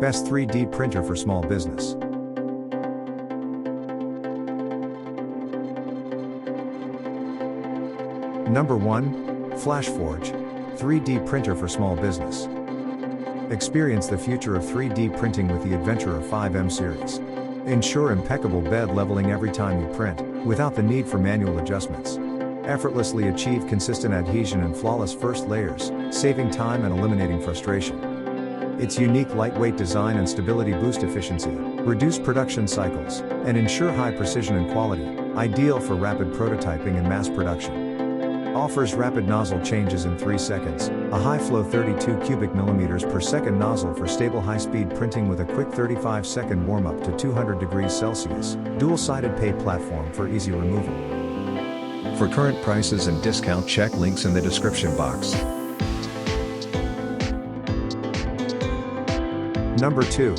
Best 3D printer for small business. Number 1. FlashForge, 3D printer for small business. Experience the future of 3D printing with the Adventurer 5M series. Ensure impeccable bed leveling every time you print, without the need for manual adjustments. Effortlessly achieve consistent adhesion and flawless first layers, saving time and eliminating frustration. Its unique lightweight design and stability boost efficiency, reduce production cycles, and ensure high precision and quality, ideal for rapid prototyping and mass production. Offers rapid nozzle changes in 3 seconds, a high-flow 32 cubic millimeters per second nozzle for stable high-speed printing with a quick 35-second warm-up to 200 degrees Celsius, dual-sided pay platform for easy removal. For current prices and discount, check links in the description box. Number 2.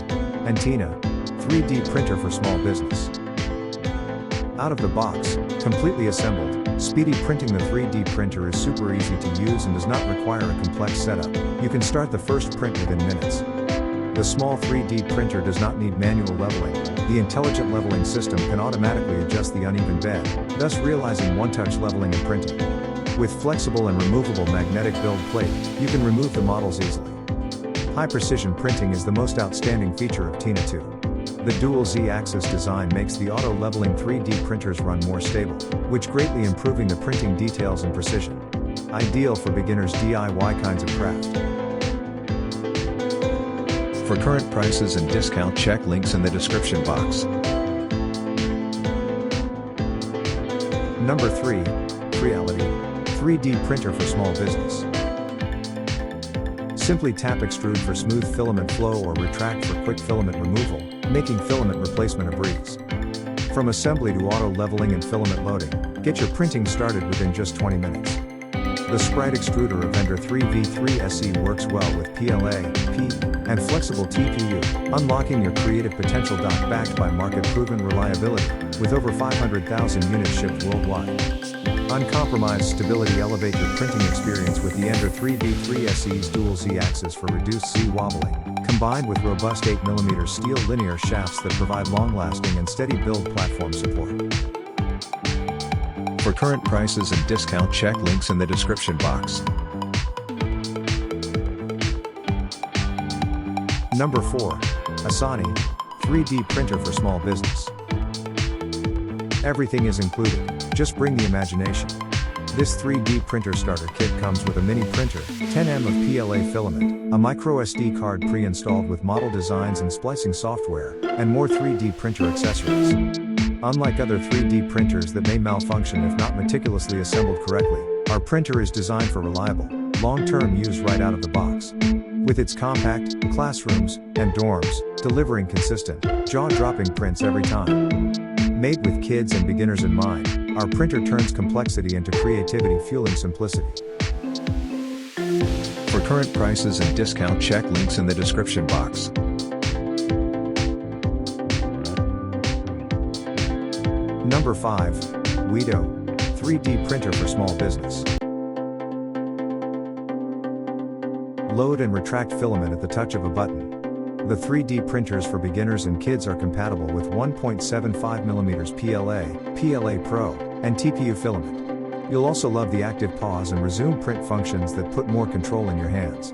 Antina, 3D printer for small business. Out of the box, completely assembled, speedy printing. The 3D printer is super easy to use and does not require a complex setup. You can start the first print within minutes. The small 3D printer does not need manual leveling. The intelligent leveling system can automatically adjust the uneven bed, thus realizing one-touch leveling and printing. With flexible and removable magnetic build plate, you can remove the models easily. High precision printing is the most outstanding feature of Tina 2. The dual Z-axis design makes the auto-leveling 3D printers run more stable, which greatly improving the printing details and precision. Ideal for beginners DIY kinds of craft. For current prices and discount, check links in the description box. Number 3. Creality, 3D printer for small business. Simply tap extrude for smooth filament flow or retract for quick filament removal, making filament replacement a breeze. From assembly to auto leveling and filament loading, get your printing started within just 20 minutes. The Sprite Extruder Avenger 3v3 SE works well with PLA, PE, and flexible TPU, unlocking your creative potential. Backed by market-proven reliability, with over 500,000 units shipped worldwide. Uncompromised stability. Elevate your printing experience with the Ender 3v3 SE's dual Z-axis for reduced Z wobbling, combined with robust 8mm steel linear shafts that provide long-lasting and steady build platform support. For current prices and discount, check links in the description box. Number 4. Asani, 3D printer for small business. Everything is included, just bring the imagination. This 3D printer starter kit comes with a mini printer, 10mm of PLA filament, a microSD card pre-installed with model designs and splicing software, and more 3D printer accessories. Unlike other 3D printers that may malfunction if not meticulously assembled correctly, our printer is designed for reliable, long-term use right out of the box. With its compact, classrooms, and dorms, delivering consistent, jaw-dropping prints every time. Made with kids and beginners in mind, our printer turns complexity into creativity, fueling simplicity. For current prices and discount, check links in the description box. Number 5. Guido, 3D printer for small business. Load and retract filament at the touch of a button. The 3D printers for beginners and kids are compatible with 1.75mm PLA, PLA Pro, and TPU filament. You'll also love the active pause and resume print functions that put more control in your hands.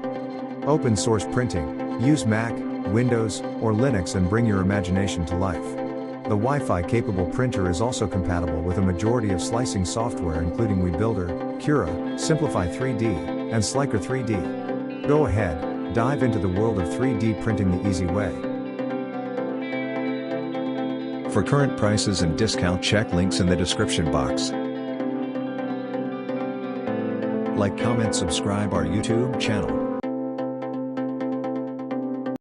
Open source printing, use Mac, Windows, or Linux and bring your imagination to life. The Wi-Fi capable printer is also compatible with a majority of slicing software including WeBuilder, Cura, Simplify 3D, and Slicer 3D. Go ahead, dive into the world of 3D printing the easy way. For current prices and discount, check links in the description box. Like, comment, subscribe our YouTube channel.